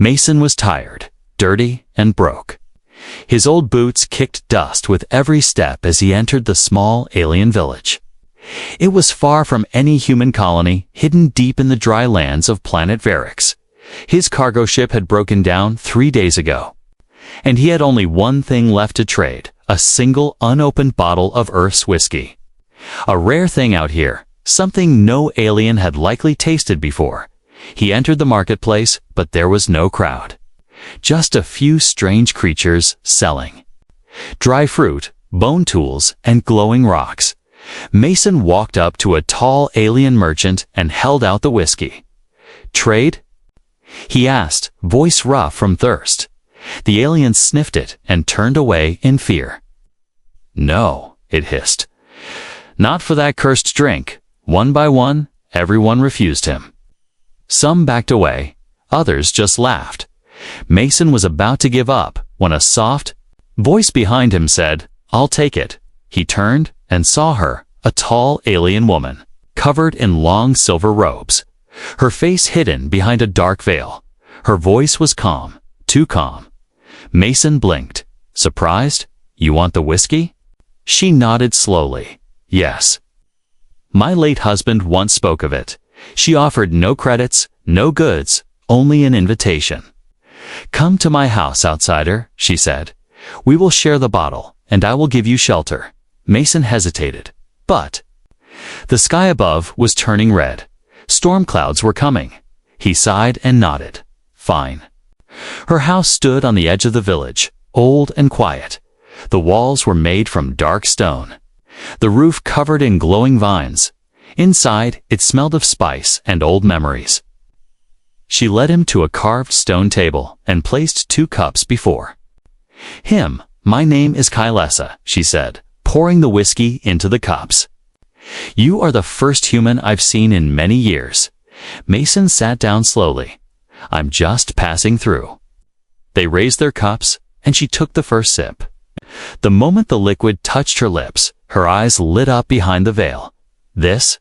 Mason was tired, dirty, and broke. His old boots kicked dust with every step as he entered the small alien village. It was far from any human colony, hidden deep in the dry lands of planet Varix. His cargo ship had broken down 3 days ago, and he had only one thing left to trade, a single unopened bottle of Earth's whiskey. A rare thing out here, something no alien had likely tasted before. He entered the marketplace, but there was no crowd. Just a few strange creatures selling dry fruit, bone tools, and glowing rocks. Mason walked up to a tall alien merchant and held out the whiskey. "Trade?" he asked, voice rough from thirst. The alien sniffed it and turned away in fear. "No," it hissed. "Not for that cursed drink." One by one, everyone refused him. Some backed away, others just laughed. Mason was about to give up when a soft voice behind him said, "I'll take it." He turned and saw her, a tall alien woman, covered in long silver robes, her face hidden behind a dark veil. Her voice was calm, too calm. Mason blinked. "Surprised? You want the whiskey?" She nodded slowly. "Yes. My late husband once spoke of it." She offered no credits, no goods, only an invitation. "Come to my house, outsider," she said. "We will share the bottle, and I will give you shelter." Mason hesitated. But the sky above was turning red. Storm clouds were coming. He sighed and nodded. "Fine." Her house stood on the edge of the village, old and quiet. The walls were made from dark stone, the roof covered in glowing vines. Inside, it smelled of spice and old memories. She led him to a carved stone table and placed 2 cups before him. "My name is Kylesa," she said, pouring the whiskey into the cups. "You are the first human I've seen in many years." Mason sat down slowly. "I'm just passing through." They raised their cups, and she took the first sip. The moment the liquid touched her lips, her eyes lit up behind the veil. "This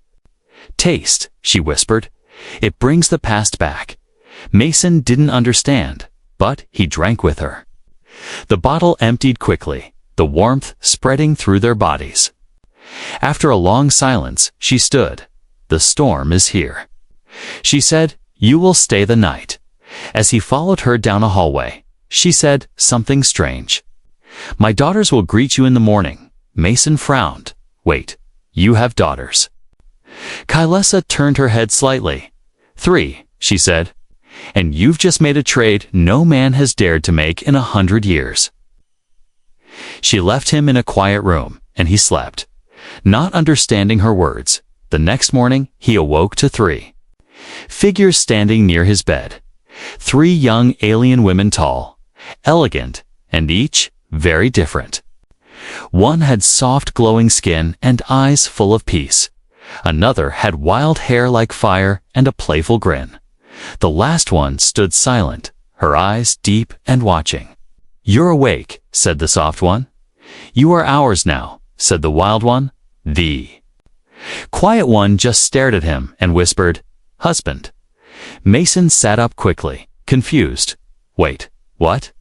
taste," she whispered. "It brings the past back." Mason didn't understand, but he drank with her. The bottle emptied quickly, the warmth spreading through their bodies. After a long silence, she stood. "The storm is here," she said. "You will stay the night." As he followed her down a hallway, she said something strange. "My daughters will greet you in the morning." Mason frowned. "Wait, you have daughters?" Kylesa turned her head slightly. "3, she said. "And you've just made a trade no man has dared to make in 100 years." She left him in a quiet room, and he slept, not understanding her words. The next morning, he awoke to 3 figures standing near his bed. 3 young alien women, tall, elegant, and each very different. One had soft glowing skin and eyes full of peace. Another had wild hair like fire and a playful grin. The last one stood silent, her eyes deep and watching. "You're awake," said the soft one. "You are ours now," said the wild one. The quiet one just stared at him and whispered, "Husband." Mason sat up quickly, confused. "Wait, what?"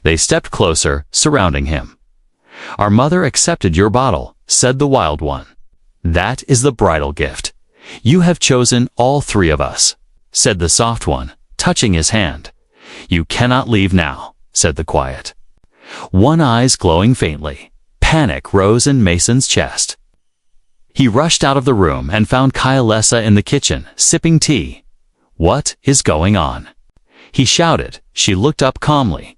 They stepped closer, surrounding him. "Our mother accepted your bottle," said the wild one. "That is the bridal gift. You have chosen all 3 of us," said the soft one, touching his hand. "You cannot leave now," said the quiet one, eyes glowing faintly. Panic rose in Mason's chest. He rushed out of the room and found Kylesa in the kitchen, sipping tea. "What is going on?" he shouted. She looked up calmly.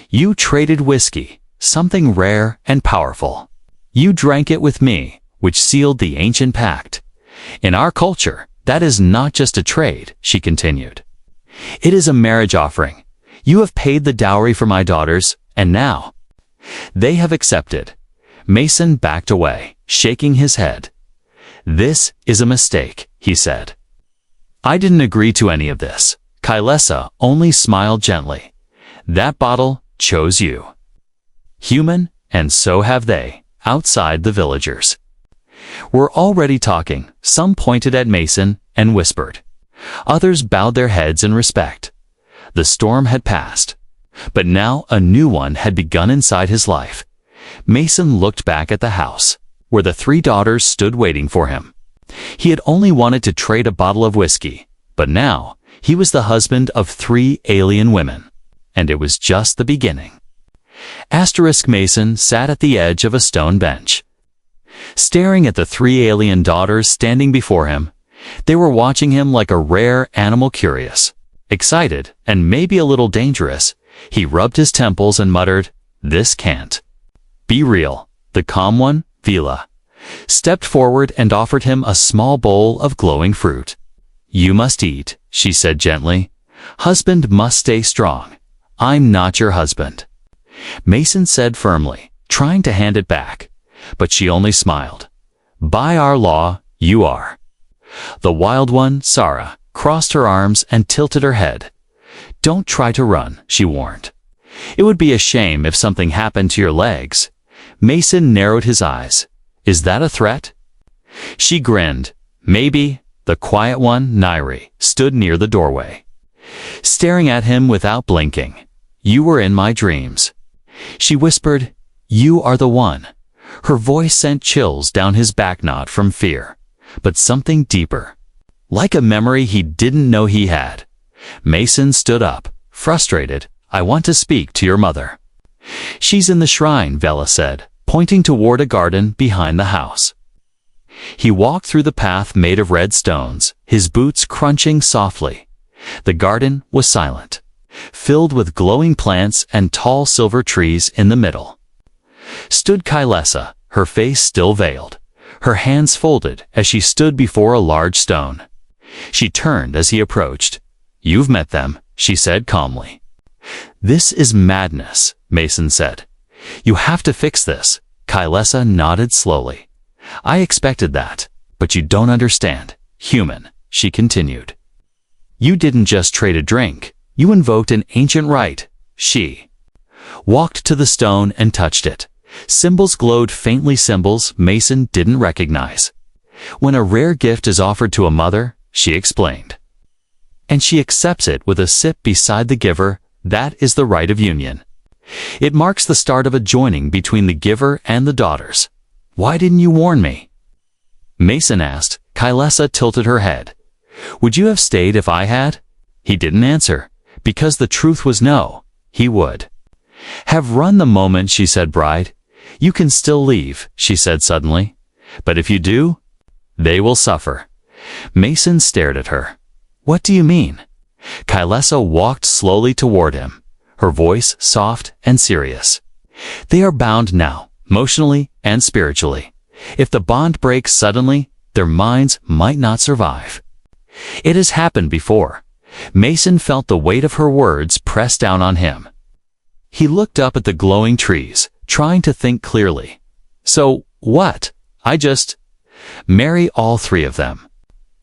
"You traded whiskey, something rare and powerful. You drank it with me, which sealed the ancient pact. In our culture, that is not just a trade," she continued. "It is a marriage offering. You have paid the dowry for my daughters, and now they have accepted." Mason backed away, shaking his head. "This is a mistake," he said. "I didn't agree to any of this." Kylesa only smiled gently. "That bottle chose you. Human, and so have they, outside the villagers. We're already talking." Some pointed at Mason and whispered. Others bowed their heads in respect. The storm had passed. But now a new one had begun inside his life. Mason looked back at the house, where the 3 daughters stood waiting for him. He had only wanted to trade a bottle of whiskey, but now he was the husband of 3 alien women. And it was just the beginning. Mason sat at the edge of a stone bench. Staring at the 3 alien daughters standing before him, they were watching him like a rare animal, curious, excited, and maybe a little dangerous. He rubbed his temples and muttered, "This can't be real." The calm one, Vila, stepped forward and offered him a small bowl of glowing fruit. "You must eat," she said gently. "Husband must stay strong. I'm not your husband." Mason said firmly, trying to hand it back, but she only smiled. "By our law, you are." The wild one, Sarah, crossed her arms and tilted her head. "Don't try to run," she warned. "It would be a shame if something happened to your legs." Mason narrowed his eyes. "Is that a threat?" She grinned. "Maybe." The quiet one, Nairi, stood near the doorway, staring at him without blinking. "You were in my dreams." She whispered, "You are the one." Her voice sent chills down his back, not from fear, but something deeper, like a memory he didn't know he had. Mason stood up, frustrated. "I want to speak to your mother." "She's in the shrine," Vela said, pointing toward a garden behind the house. He walked through the path made of red stones, his boots crunching softly. The garden was silent, filled with glowing plants and tall silver trees. In the middle stood Kailessa, her face still veiled, her hands folded as she stood before a large stone. She turned as he approached. "You've met them," she said calmly. "This is madness," Mason said. "You have to fix this." Kailessa nodded slowly. "I expected that, but you don't understand. Human," she continued. "You didn't just trade a drink. You invoked an ancient rite." She walked to the stone and touched it. Symbols glowed faintly, symbols Mason didn't recognize. "When a rare gift is offered to a mother," she explained, "and she accepts it with a sip beside the giver, that is the rite of union. It marks the start of a joining between the giver and the daughters." "Why didn't you warn me?" Mason asked. Kailessa tilted her head. "Would you have stayed if I had?" He didn't answer, because the truth was no, he would have run the moment she said bride. "You can still leave," she said suddenly. "But if you do, they will suffer." Mason stared at her. "What do you mean?" Kailessa walked slowly toward him, her voice soft and serious. "They are bound now, emotionally and spiritually. If the bond breaks suddenly, their minds might not survive. It has happened before." Mason felt the weight of her words press down on him. He looked up at the glowing trees, trying to think clearly. "So, what? I just marry all 3 of them."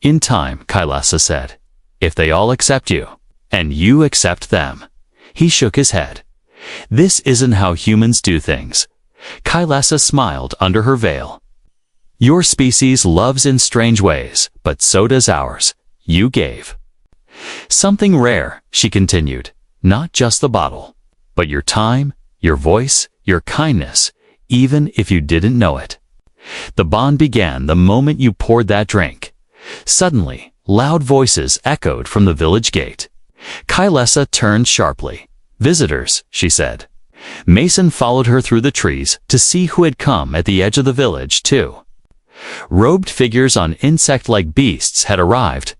"In time," Kailessa said. "If they all accept you, and you accept them." He shook his head. "This isn't how humans do things." Kailessa smiled under her veil. "Your species loves in strange ways, but so does ours. You gave something rare," she continued. "Not just the bottle, but your time, your voice, your kindness, even if you didn't know it. The bond began the moment you poured that drink." Suddenly, loud voices echoed from the village gate. Kailessa turned sharply. "Visitors," she said. Mason followed her through the trees to see who had come at the edge of the village, too. Robed figures on insect-like beasts had arrived.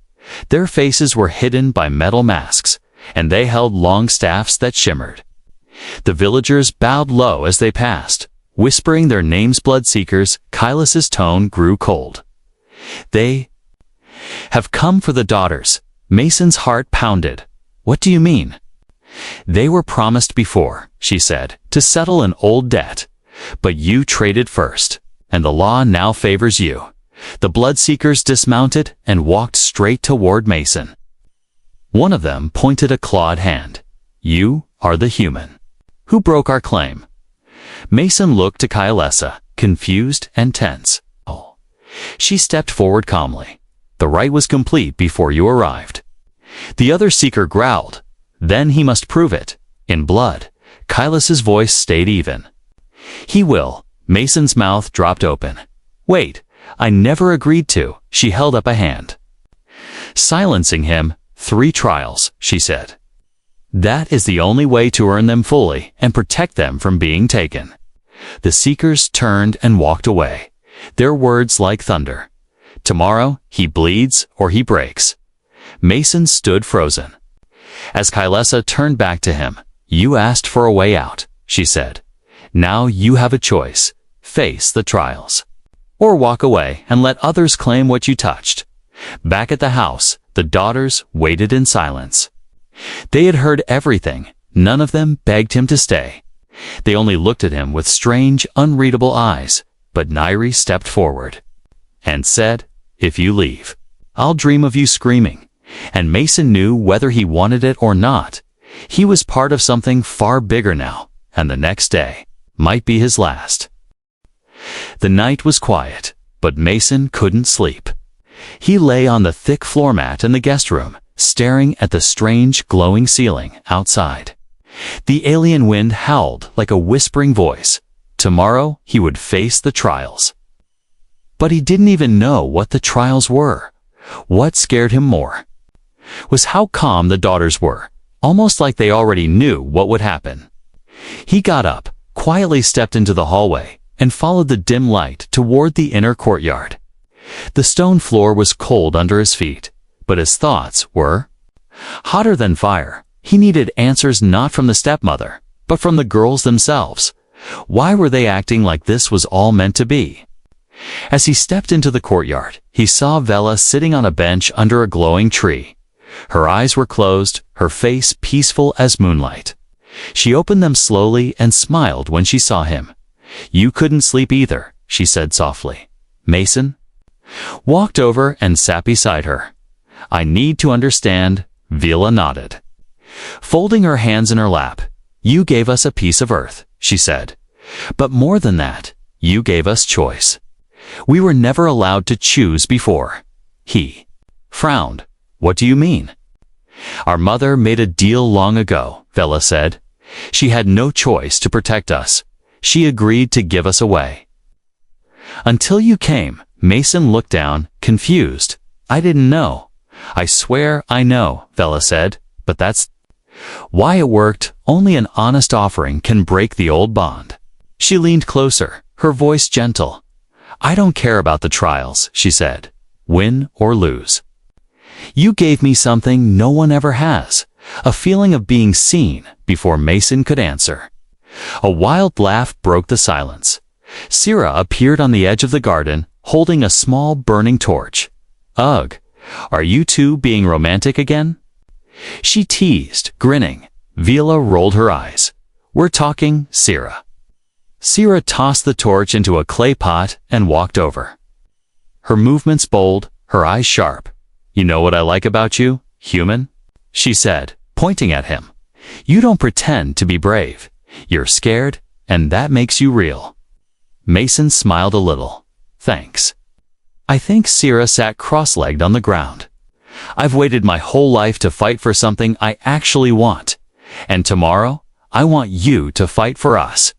Their faces were hidden by metal masks, and they held long staffs that shimmered. The villagers bowed low as they passed, whispering their names. "Bloodseekers." Kailessa's tone grew cold. "They have come for the daughters." Mason's heart pounded. "What do you mean?" "They were promised before," she said, "to settle an old debt. But you traded first, and the law now favors you." The Bloodseekers dismounted and walked straight toward Mason. One of them pointed a clawed hand. "You are the human who broke our claim." Mason looked to Kailessa, confused and tense. "Oh." She stepped forward calmly. "The rite was complete before you arrived." The other seeker growled. Then he must prove it. In blood. Kailas's voice stayed even. He will. Mason's mouth dropped open. Wait, I never agreed to. She held up a hand. Silencing him, 3 trials, she said. That is the only way to earn them fully and protect them from being taken. The seekers turned and walked away, their words like thunder. Tomorrow, he bleeds or he breaks. Mason stood frozen. As Kailasa turned back to him, you asked for a way out, she said. Now you have a choice. Face the trials. Or walk away and let others claim what you touched. Back at the house, the daughters waited in silence. They had heard everything. None of them begged him to stay. They only looked at him with strange, unreadable eyes. But Nairi stepped forward and said, if you leave, I'll dream of you screaming. And Mason knew whether he wanted it or not. He was part of something far bigger now, and the next day might be his last. The night was quiet, but Mason couldn't sleep. He lay on the thick floor mat in the guest room, staring at the strange glowing ceiling outside. The alien wind howled like a whispering voice. Tomorrow he would face the trials. But he didn't even know what the trials were. What scared him more was how calm the daughters were, almost like they already knew what would happen. He got up, quietly stepped into the hallway, and followed the dim light toward the inner courtyard. The stone floor was cold under his feet, but his thoughts were hotter than fire. He needed answers not from the stepmother, but from the girls themselves. Why were they acting like this was all meant to be? As he stepped into the courtyard, he saw Vela sitting on a bench under a glowing tree. Her eyes were closed, her face peaceful as moonlight. She opened them slowly and smiled when she saw him. You couldn't sleep either, she said softly. Mason walked over and sat beside her. I need to understand. Vela nodded, folding her hands in her lap. You gave us a piece of earth, she said. But more than that, you gave us choice. We were never allowed to choose before. He frowned. What do you mean? Our mother made a deal long ago, Vela said. She had no choice to protect us. She agreed to give us away. Until you came, Mason looked down, confused. I didn't know. I swear I know, Vela said, but that's why it worked. Only an honest offering can break the old bond. She leaned closer, her voice gentle. I don't care about the trials, she said. Win or lose. You gave me something no one ever has, a feeling of being seen. Before Mason could answer, a wild laugh broke the silence. Sira appeared on the edge of the garden, holding a small burning torch. Ugh, are you two being romantic again? She teased, grinning. Vela rolled her eyes. We're talking, Sira. Sira tossed the torch into a clay pot and walked over. Her movements bold, her eyes sharp. You know what I like about you, human? She said, pointing at him. You don't pretend to be brave. You're scared, and that makes you real. Mason smiled a little. Thanks. I think Sira sat cross-legged on the ground. I've waited my whole life to fight for something I actually want. And tomorrow, I want you to fight for us.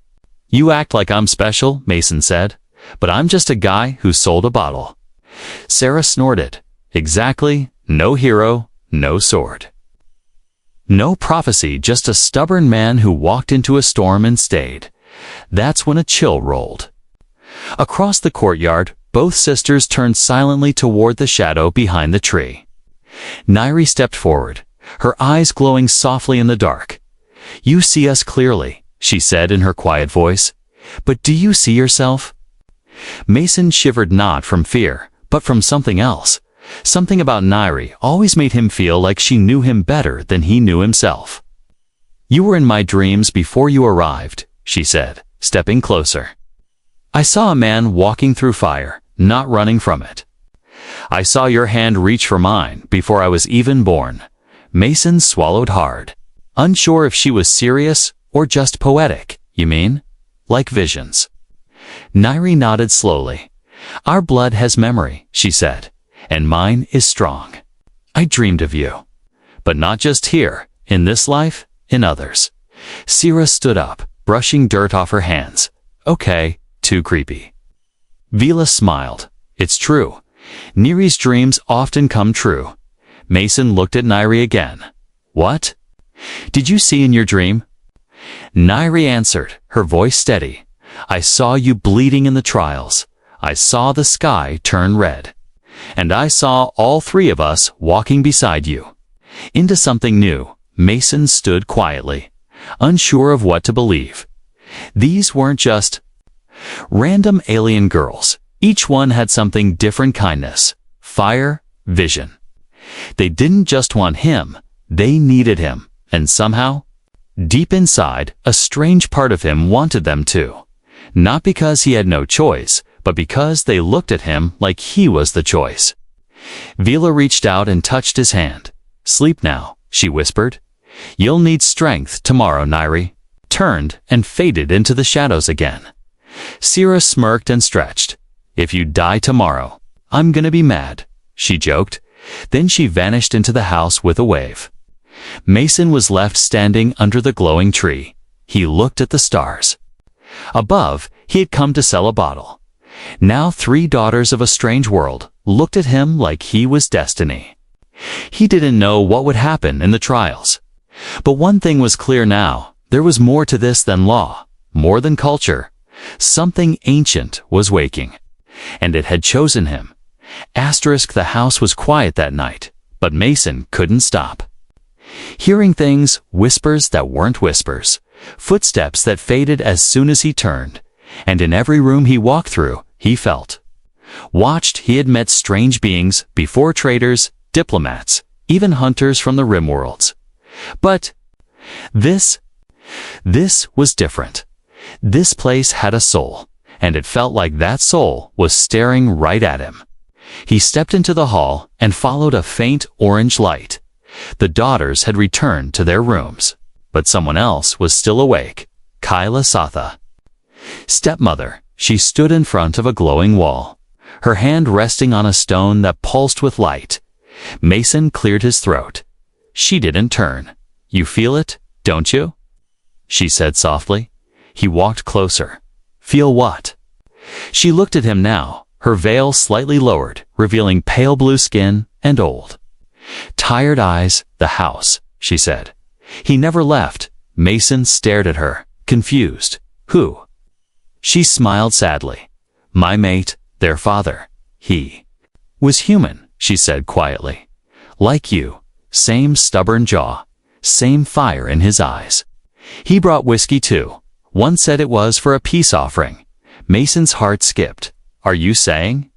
You act like I'm special, Mason said, but I'm just a guy who sold a bottle. Sarah snorted. Exactly, no hero, no sword. No prophecy, just a stubborn man who walked into a storm and stayed. That's when a chill rolled. Across the courtyard, both sisters turned silently toward the shadow behind the tree. Nairi stepped forward, her eyes glowing softly in the dark. You see us clearly, she said in her quiet voice. But do you see yourself? Mason shivered not from fear, but from something else. Something about Nairi always made him feel like she knew him better than he knew himself. You were in my dreams before you arrived, she said, stepping closer. I saw a man walking through fire, not running from it. I saw your hand reach for mine before I was even born. Mason swallowed hard, unsure if she was serious or just poetic. You mean? Like visions. Nairi nodded slowly. Our blood has memory, she said, and mine is strong. I dreamed of you. But not just here, In this life, in others. Sierra stood up, brushing dirt off her hands. Okay, too creepy. Vila smiled. It's true. Neri's dreams often come true. Mason looked at Neri again. What? Did you see in your dream? Neri answered, her voice steady. I saw you bleeding in the trials. I saw the sky turn red. And I saw all three of us walking beside you. Into something new, Mason stood quietly, unsure of what to believe. These weren't just random alien girls. Each one had something different: kindness, fire, vision. They didn't just want him, they needed him, and somehow, deep inside, a strange part of him wanted them too. Not because he had no choice, but because they looked at him like he was the choice. Vila reached out and touched his hand. Sleep now, she whispered. You'll need strength tomorrow, Neri. Turned and faded into the shadows again. Sierra smirked and stretched. If you die tomorrow, I'm gonna be mad, she joked. Then she vanished into the house with a wave. Mason was left standing under the glowing tree. He looked at the stars. Above, he had come to sell a bottle. Now 3 daughters of a strange world looked at him like he was destiny. He didn't know what would happen in the trials. But one thing was clear now. There was more to this than law, more than culture. Something ancient was waking. And it had chosen him. The house was quiet that night, but Mason couldn't stop. Hearing things, whispers that weren't whispers, footsteps that faded as soon as he turned, and in every room he walked through, he felt. Watched, he had met strange beings before: traders, diplomats, even hunters from the rim worlds. But this was different. This place had a soul, and it felt like that soul was staring right at him. He stepped into the hall and followed a faint orange light. The daughters had returned to their rooms, but someone else was still awake. Kyla Satha. Stepmother, she stood in front of a glowing wall, her hand resting on a stone that pulsed with light. Mason cleared his throat. She didn't turn. You feel it, don't you? She said softly. He walked closer. Feel what? She looked at him now, her veil slightly lowered, revealing pale blue skin and old, tired eyes. The house, she said. He never left. Mason stared at her, confused. Who? She smiled sadly. My mate, their father. He was human, she said quietly. Like you. Same stubborn jaw. Same fire in his eyes. He brought whiskey too. One said it was for a peace offering. Mason's heart skipped. Are you saying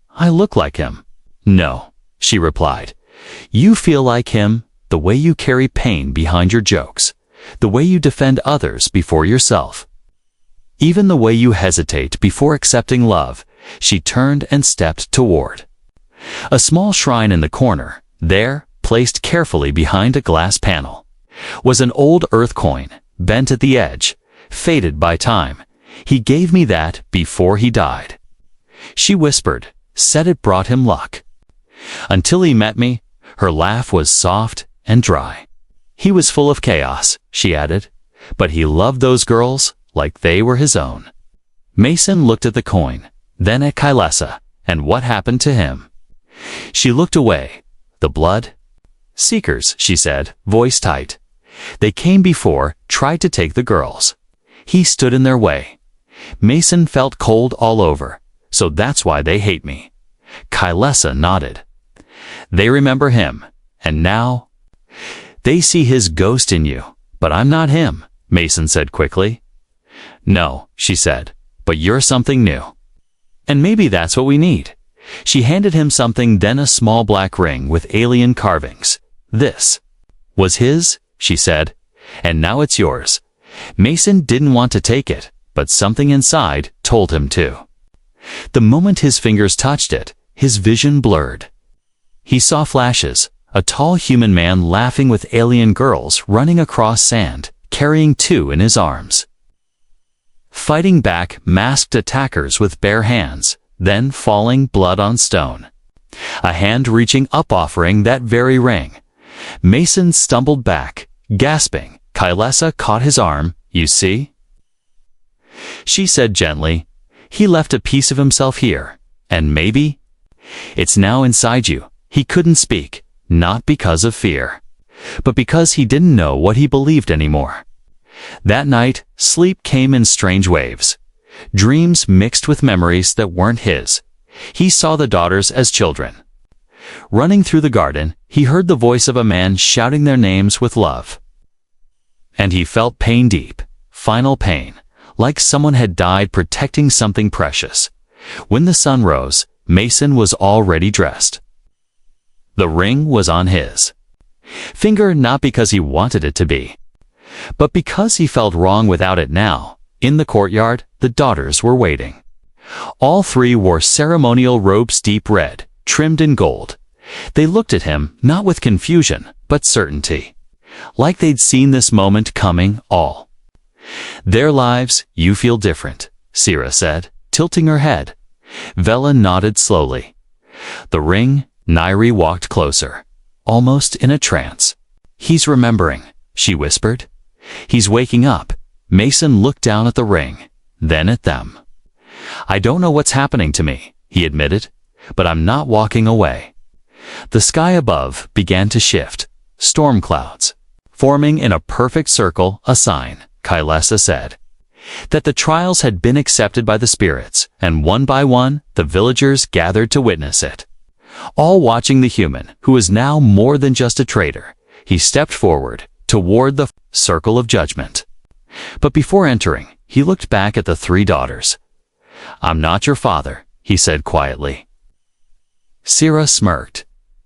I look like him? No, she replied. You feel like him, the way you carry pain behind your jokes, the way you defend others before yourself. Even the way you hesitate before accepting love. She turned and stepped toward a small shrine in the corner. There, placed carefully behind a glass panel, was an old earth coin, bent at the edge, faded by time. He gave me that before he died. She whispered, said it brought him luck. Until he met me. Her laugh was soft and dry. He was full of chaos, she added, but he loved those girls like they were his own. Mason looked at the coin, then at Kylesa, and what happened to him? She looked away. The blood? Seekers, she said, voice tight. They came before, tried to take the girls. He stood in their way. Mason felt cold all over. So that's why they hate me. Kylesa nodded. They remember him, and now they see his ghost in you. But I'm not him, Mason said quickly. No, she said, but you're something new. And maybe that's what we need. She handed him something, then a small black ring with alien carvings. This was his, she said, and now it's yours. Mason didn't want to take it, but something inside told him to. The moment his fingers touched it, his vision blurred. He saw flashes, a tall human man laughing with alien girls running across sand, carrying 2 in his arms. Fighting back masked attackers with bare hands, then falling blood on stone. A hand reaching up offering that very ring. Mason stumbled back, Gasping, Kailessa caught his arm. "You see?" She said gently, "He left a piece of himself here, and maybe it's now inside you." He couldn't speak, not because of fear, but because he didn't know what he believed anymore. That night, sleep came in strange waves. Dreams mixed with memories that weren't his. He saw the daughters as children. Running through the garden, he heard the voice of a man shouting their names with love. And he felt pain deep, final pain, like someone had died protecting something precious. When the sun rose, Mason was already dressed. The ring was on his finger, not because he wanted it to be, but because he felt wrong without it now. In the courtyard, the daughters were waiting. All three wore ceremonial robes deep red, trimmed in gold. They looked at him, not with confusion, but certainty, like they'd seen this moment coming all their lives. "You feel different," Sira said, tilting her head. Vela nodded slowly. The ring. Nairi walked closer, almost in a trance. "He's remembering," she whispered. "He's waking up." Mason looked down at the ring, then at them. "I don't know what's happening to me," he admitted, "but I'm not walking away." The sky above began to shift. Storm clouds, forming in a perfect circle, a sign, Kailessa said, that the trials had been accepted by the spirits, and one by one, the villagers gathered to witness it. All watching the human, who was now more than just a traitor. He stepped forward, toward the circle of judgment. But before entering, he looked back at the three daughters. "I'm not your father," he said quietly. Sira smirked.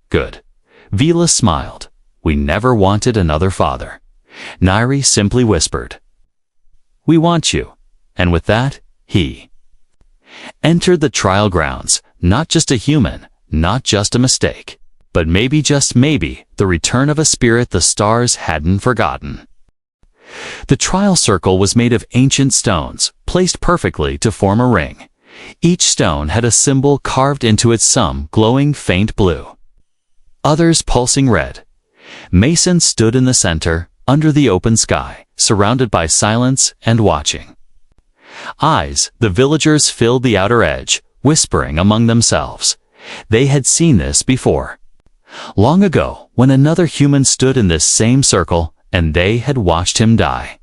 "Good." Vela smiled. "We never wanted another father." Nairi simply whispered, "We want you." And with that, he entered the trial grounds, not just a human, not just a mistake, but maybe, just maybe, the return of a spirit the stars hadn't forgotten. The trial circle was made of ancient stones, placed perfectly to form a ring. Each stone had a symbol carved into it, some glowing faint blue, others pulsing red. Mason stood in the center, under the open sky, surrounded by silence and watching. Eyes, the villagers filled the outer edge, whispering among themselves. They had seen this before. Long ago, when another human stood in this same circle, and they had watched him die.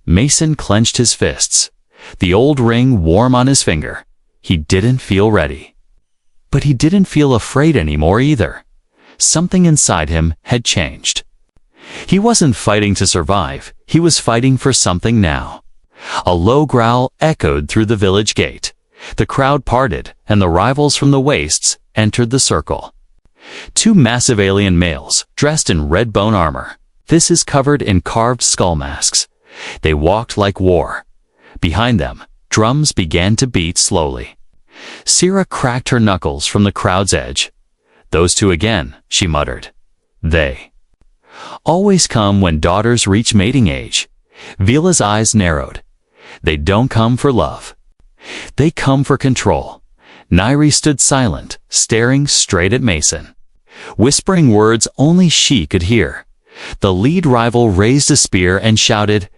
Mason clenched his fists, the old ring warm on his finger. He didn't feel ready. But he didn't feel afraid anymore either. Something inside him had changed. He wasn't fighting to survive, he was fighting for something now. A low growl echoed through the village gate. The crowd parted, and the rivals from the wastes entered the circle. Two massive alien males, dressed in red bone armor, faces covered in carved skull masks. They walked like war. Behind them, drums began to beat slowly. Sira cracked her knuckles from the crowd's edge. "Those two again," she muttered. "They always come when daughters reach mating age." Vela's eyes narrowed. "They don't come for love. They come for control." Nairi stood silent, staring straight at Mason, whispering words only she could hear. The lead rival raised a spear and shouted,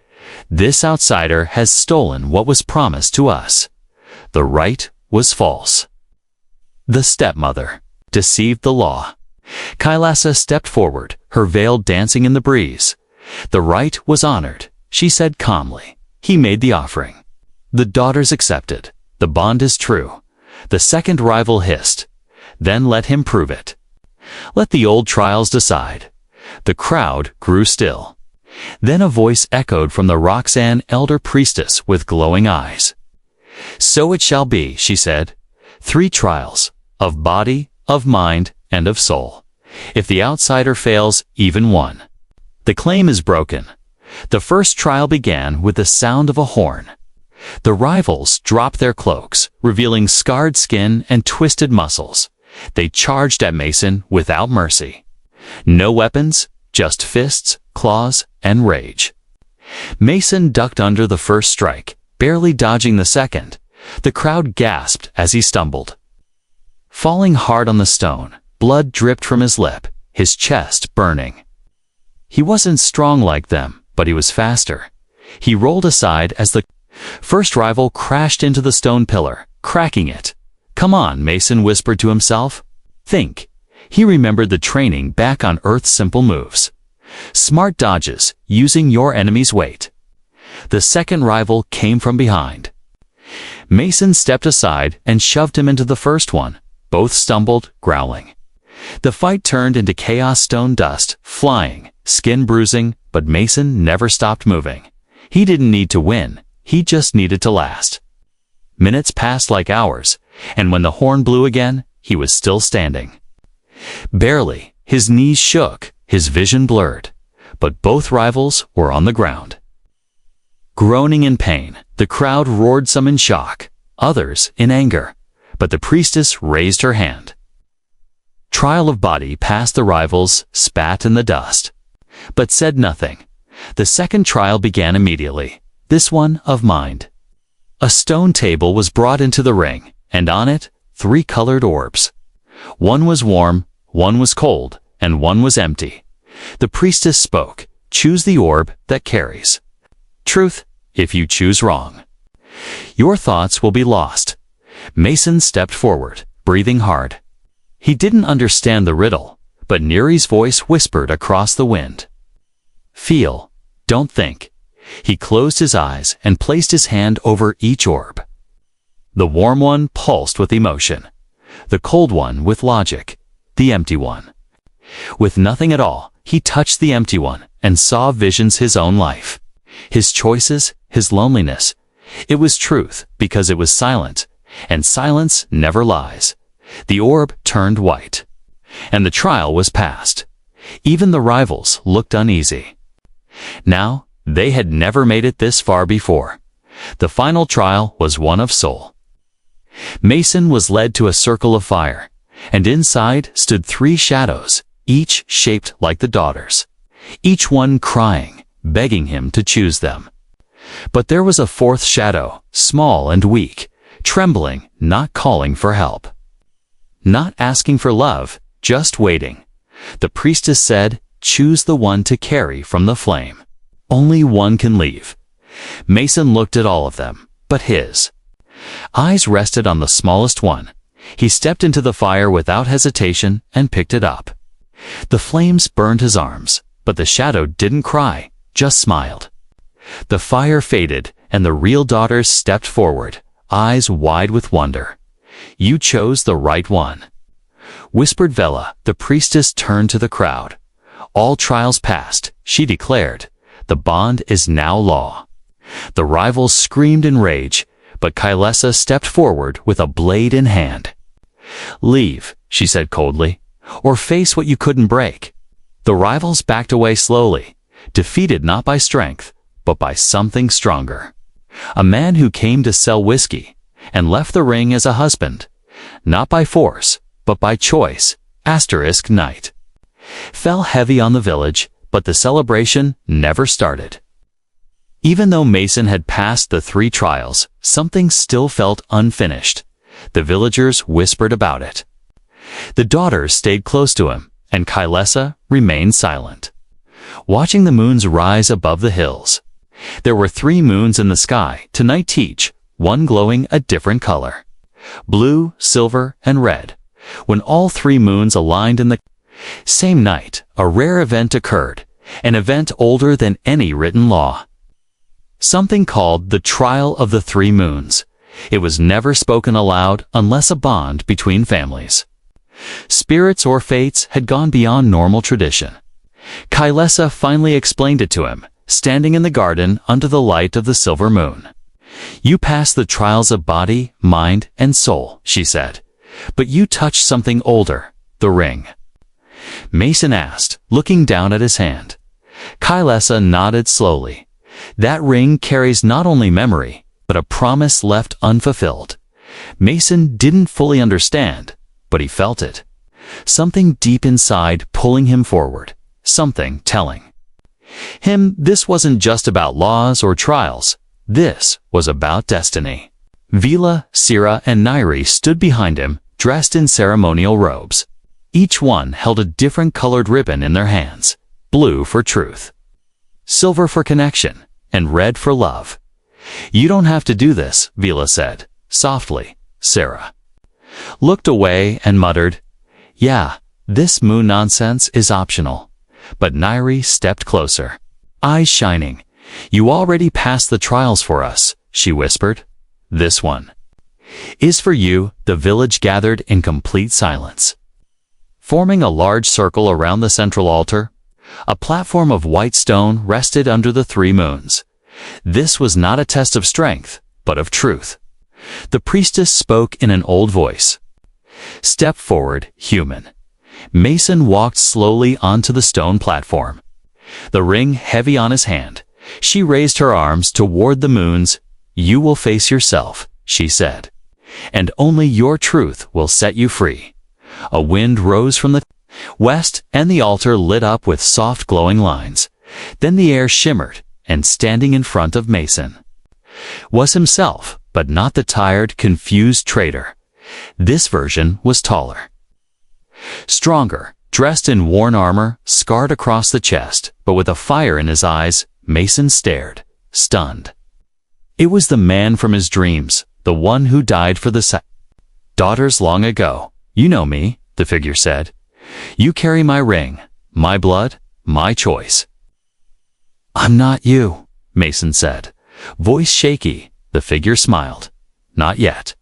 "This outsider has stolen what was promised to us." The right was false. The stepmother deceived the law. Kailessa stepped forward, her veil dancing in the breeze. "The right was honored," she said calmly. "He made the offering. The daughters accepted. The bond is true." The second rival hissed, "Then let him prove it. Let the old trials decide." The crowd grew still. Then a voice echoed from the Roxanne elder priestess with glowing eyes. "So it shall be," she said. 3 trials, of body, of mind, and of soul. If the outsider fails, even one, the claim is broken. The first trial began with the sound of a horn. The rivals dropped their cloaks, revealing scarred skin and twisted muscles. They charged at Mason without mercy. No weapons, just fists, claws, and rage. Mason ducked under the first strike, barely dodging the second. The crowd gasped as he stumbled, falling hard on the stone. Blood dripped from his lip, his chest burning. He wasn't strong like them, but he was faster. He rolled aside as the first rival crashed into the stone pillar, cracking it. "Come on," Mason whispered to himself. "Think." He remembered the training back on Earth's simple moves. Smart dodges, using your enemy's weight. The second rival came from behind. Mason stepped aside and shoved him into the first one. Both stumbled, growling. The fight turned into chaos, stone dust, flying, skin bruising, but Mason never stopped moving. He didn't need to win, he just needed to last. Minutes passed like hours, and when the horn blew again, he was still standing. Barely, his knees shook, his vision blurred, but both rivals were on the ground. Groaning in pain, the crowd roared, some in shock, others in anger, but the priestess raised her hand. Trial of body passed the rivals, spat in the dust, but said nothing. The second trial began immediately, this one of mind. A stone table was brought into the ring, and on it, 3 colored orbs. One was warm, one was cold, and one was empty. The priestess spoke, "Choose the orb that carries truth if you choose wrong. Your thoughts will be lost." Mason stepped forward, breathing hard. He didn't understand the riddle, but Neri's voice whispered across the wind. "Feel, don't think." He closed his eyes and placed his hand over each orb. The warm one pulsed with emotion, the cold one with logic, the empty one. With nothing at all, he touched the empty one and saw visions, his own life, his choices, his loneliness. It was truth because it was silent, and silence never lies. The orb turned white, and the trial was passed. Even the rivals looked uneasy. Now, they had never made it this far before. The final trial was one of soul. Mason was led to a circle of fire, and inside stood 3 shadows, each shaped like the daughters, each one crying, begging him to choose them. But there was a 4th shadow, small and weak, trembling, not calling for help, not asking for love, just waiting. The priestess said, "Choose the one to carry from the flame. Only one can leave." Mason looked at all of them, but his eyes rested on the smallest one. He stepped into the fire without hesitation and picked it up. The flames burned his arms, but the shadow didn't cry, just smiled. The fire faded, and the real daughters stepped forward, eyes wide with wonder. "You chose the right one," whispered Vela. The priestess turned to the crowd. "All trials passed," she declared. "The bond is now law." The rivals screamed in rage, but Kylesa stepped forward with a blade in hand. "Leave," she said coldly, "or face what you couldn't break." The rivals backed away slowly, defeated not by strength, but by something stronger. A man who came to sell whiskey and left the ring as a husband, not by force, but by choice. Night fell heavy on the village, but the celebration never started. Even though Mason had passed the 3 trials, something still felt unfinished. The villagers whispered about it. The daughters stayed close to him, and Kylesa remained silent, watching the moons rise above the hills. There were 3 moons in the sky tonight, each one glowing a different color, blue, silver, and red. When all 3 moons aligned in the same night, a rare event occurred, an event older than any written law. Something called the Trial of the 3 Moons. It was never spoken aloud unless a bond between families, spirits or fates, had gone beyond normal tradition. Kylesa finally explained it to him, standing in the garden under the light of the silver moon. "You passed the trials of body, mind, and soul," she said, "but you touched something older, the ring." Mason asked, looking down at his hand. Kylesa nodded slowly. "That ring carries not only memory, but a promise left unfulfilled." Mason didn't fully understand, but he felt it. Something deep inside pulling him forward, something telling him this wasn't just about laws or trials, this was about destiny. Vila, Sira, and Nairi stood behind him, dressed in ceremonial robes. Each one held a different colored ribbon in their hands, blue for truth, silver for connection, and red for love. You don't have to do this, Vila said, softly. Sarah looked away and muttered, yeah, this moon nonsense is optional. But Nairi stepped closer, eyes shining. You already passed the trials for us, she whispered. This one is for you. The village gathered in complete silence. Forming a large circle around the central altar, a platform of white stone rested under the 3 moons. This was not a test of strength, but of truth. The priestess spoke in an old voice. Step forward, human. Mason walked slowly onto the stone platform, the ring heavy on his hand. She raised her arms toward the moons. You will face yourself, she said, and only your truth will set you free. A wind rose from the west, and the altar lit up with soft glowing lines. Then the air shimmered, and standing in front of Mason was himself, but not the tired, confused traitor. This version was taller, stronger, dressed in worn armor, scarred across the chest, but with a fire in his eyes. Mason stared, stunned. It was the man from his dreams, the one who died for the daughters long ago. You know me, the figure said. You carry my ring, my blood, my choice. I'm not you, Mason said, voice shaky. The figure smiled. Not yet.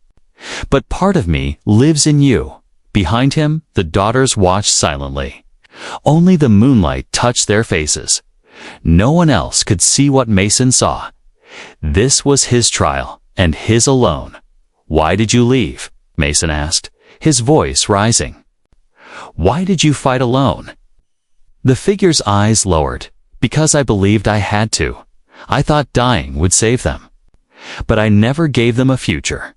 But part of me lives in you. Behind him, the daughters watched silently. Only the moonlight touched their faces. No one else could see what Mason saw. This was his trial, and his alone. Why did you leave? Mason asked, his voice rising. Why did you fight alone? The figure's eyes lowered. Because I believed I had to. I thought dying would save them. But I never gave them a future.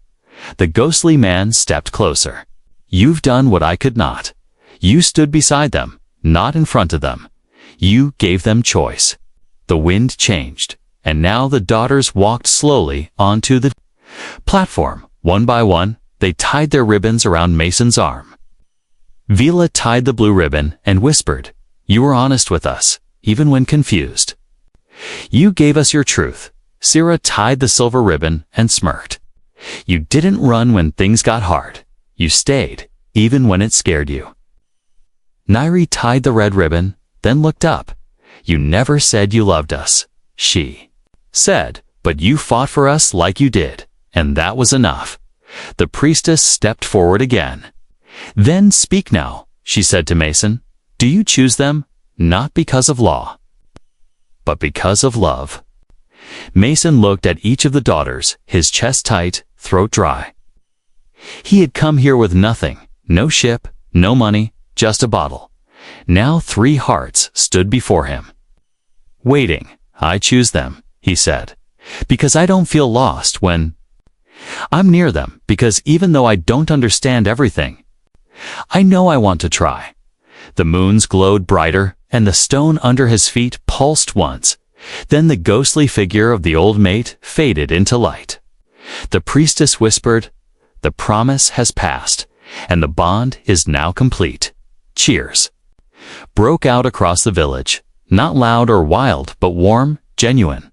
The ghostly man stepped closer. You've done what I could not. You stood beside them, not in front of them. You gave them choice. The wind changed, and now the daughters walked slowly onto the platform. One by one, they tied their ribbons around Mason's arm. Vila tied the blue ribbon and whispered, you were honest with us, even when confused. You gave us your truth. Sarah tied the silver ribbon and smirked. You didn't run when things got hard. You stayed, even when it scared you. Nairi tied the red ribbon, then looked up. You never said you loved us, she said, but you fought for us like you did, and that was enough. The priestess stepped forward again. Then speak now, she said to Mason. Do you choose them, not because of law, but because of love? Mason looked at each of the daughters, his chest tight, throat dry. He had come here with nothing, no ship, no money, just a bottle. Now 3 hearts stood before him. Waiting, I choose them, he said, because I don't feel lost when I'm near them, because even though I don't understand everything, I know I want to try. The moons glowed brighter, and the stone under his feet pulsed once. Then the ghostly figure of the old mate faded into light. The priestess whispered, the promise has passed, and the bond is now complete. Cheers broke out across the village, not loud or wild, but warm, genuine.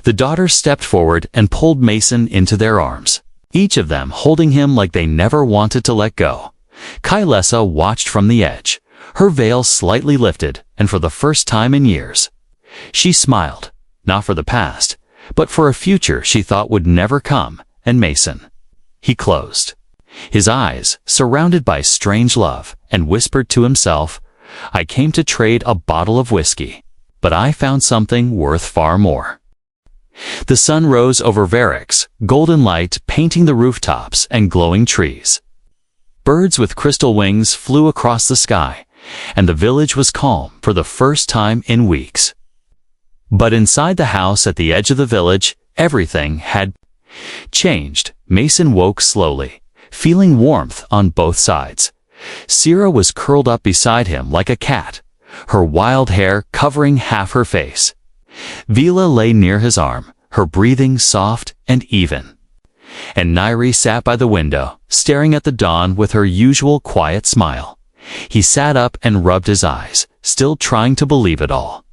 The daughters stepped forward and pulled Mason into their arms, each of them holding him like they never wanted to let go. Kailessa watched from the edge, her veil slightly lifted, and for the first time in years, she smiled, not for the past, but for a future she thought would never come. And Mason, he closed his eyes, surrounded by strange love, and whispered to himself, I came to trade a bottle of whiskey, but I found something worth far more. The sun rose over Varix, golden light painting the rooftops and glowing trees. Birds with crystal wings flew across the sky, and the village was calm for the first time in weeks. But inside the house at the edge of the village, everything had changed. Mason woke slowly, feeling warmth on both sides. Sarah was curled up beside him like a cat, her wild hair covering half her face. Vila lay near his arm, her breathing soft and even. And Nairi sat by the window, staring at the dawn with her usual quiet smile. He sat up and rubbed his eyes, still trying to believe it all.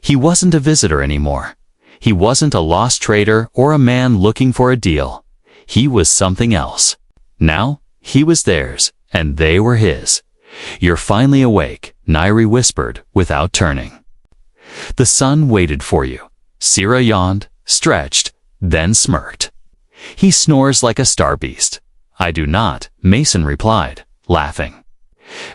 He wasn't a visitor anymore. He wasn't a lost trader or a man looking for a deal. He was something else. Now, he was theirs, and they were his. "You're finally awake," Nairi whispered, without turning. "The sun waited for you." Sira yawned, stretched, then smirked. "He snores like a star beast." "I do not," Mason replied, laughing.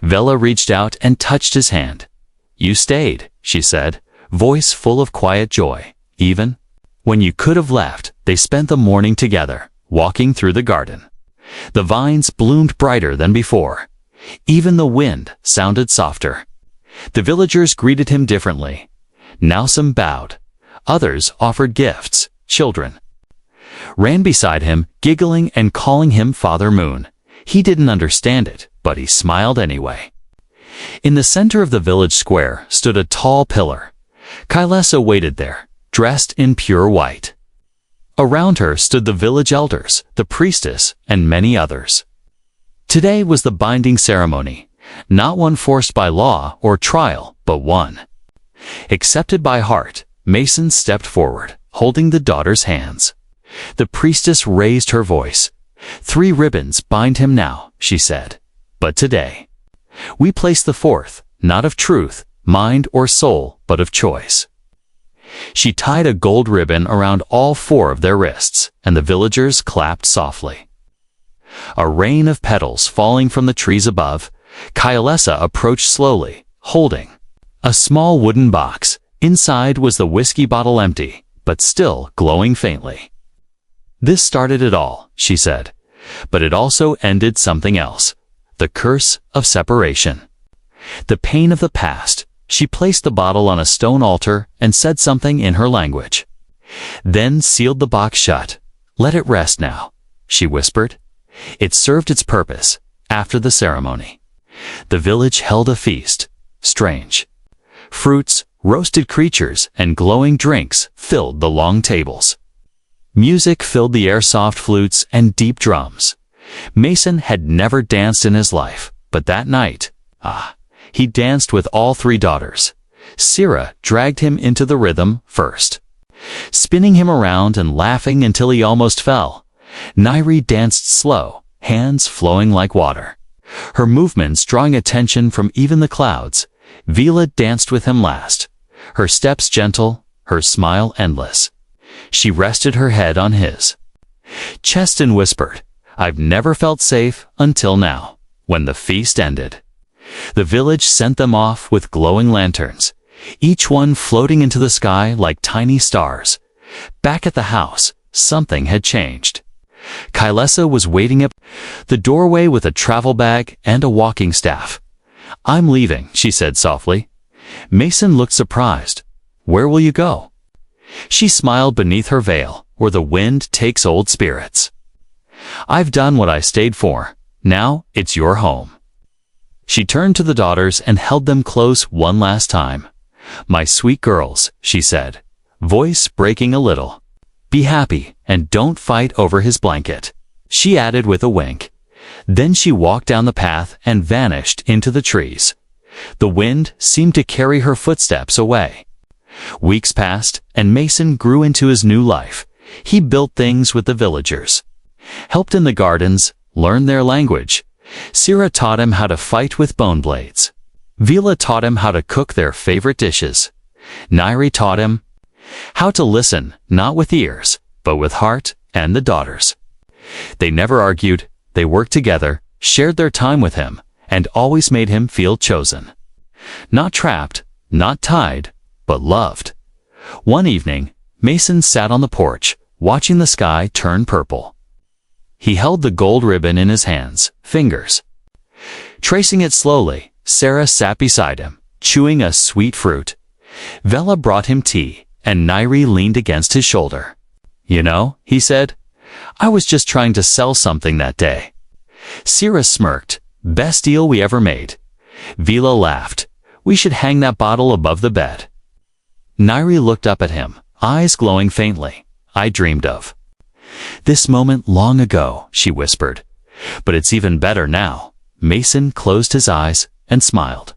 Vela reached out and touched his hand. "You stayed," she said, voice full of quiet joy. "Even when you could have left." They spent the morning together, walking through the garden. The vines bloomed brighter than before. Even the wind sounded softer. The villagers greeted him differently. Now some bowed. Others offered gifts. Children ran beside him, giggling and calling him Father Moon. He didn't understand it, but he smiled anyway. In the center of the village square stood a tall pillar. Kylesa waited there, dressed in pure white. Around her stood the village elders, the priestess, and many others. Today was the binding ceremony, not one forced by law or trial, but one accepted by heart. Mason stepped forward, holding the daughter's hands. The priestess raised her voice. "3 ribbons bind him now," she said. "But today, we place the 4th, not of truth, mind, or soul, but of choice." She tied a gold ribbon around all 4 of their wrists, and the villagers clapped softly. A rain of petals falling from the trees above, Kylesa approached slowly, holding a small wooden box. Inside was the whiskey bottle, empty, but still glowing faintly. "This started it all," she said, "but it also ended something else. The curse of separation. The pain of the past." She placed the bottle on a stone altar and said something in her language. Then sealed the box shut. "Let it rest now," she whispered. It served its purpose. After the ceremony, the village held a feast. Strange fruits, roasted creatures, and glowing drinks filled the long tables. Music filled the air, soft flutes and deep drums. Mason had never danced in his life, but that night, he danced with all 3 daughters. Sira dragged him into the rhythm first, spinning him around and laughing until he almost fell. Nairi danced slow, hands flowing like water, her movements drawing attention from even the clouds. Vela danced with him last, her steps gentle, her smile endless. She rested her head on his chest and whispered, "I've never felt safe until now." When the feast ended, the village sent them off with glowing lanterns, each one floating into the sky like tiny stars. Back at the house, something had changed. Kylesa was waiting at the doorway with a travel bag and a walking staff. "I'm leaving," she said softly. Mason looked surprised. "Where will you go?" She smiled beneath her veil, "Where the wind takes old spirits. I've done what I stayed for. Now it's your home." She turned to the daughters and held them close one last time. "My sweet girls," she said, voice breaking a little. "Be happy and don't fight over his blanket," she added with a wink. Then she walked down the path and vanished into the trees. The wind seemed to carry her footsteps away. Weeks passed, and Mason grew into his new life. He built things with the villagers, helped in the gardens, learned their language. Sira taught him how to fight with bone blades. Vela taught him how to cook their favorite dishes. Nairi taught him how to listen, not with ears, but with heart, and the daughters. They never argued, they worked together, shared their time with him, and always made him feel chosen. Not trapped, not tied, but loved. One evening, Mason sat on the porch, watching the sky turn purple. He held the gold ribbon in his hands, fingers tracing it slowly. Sarah sat beside him, chewing a sweet fruit. Vela brought him tea, and Nairi leaned against his shoulder. "You know," he said, "I was just trying to sell something that day." Sira smirked. "Best deal we ever made." Vela laughed. "We should hang that bottle above the bed." Nairi looked up at him, eyes glowing faintly. "I dreamed of this moment long ago," she whispered. "But it's even better now." Mason closed his eyes and smiled.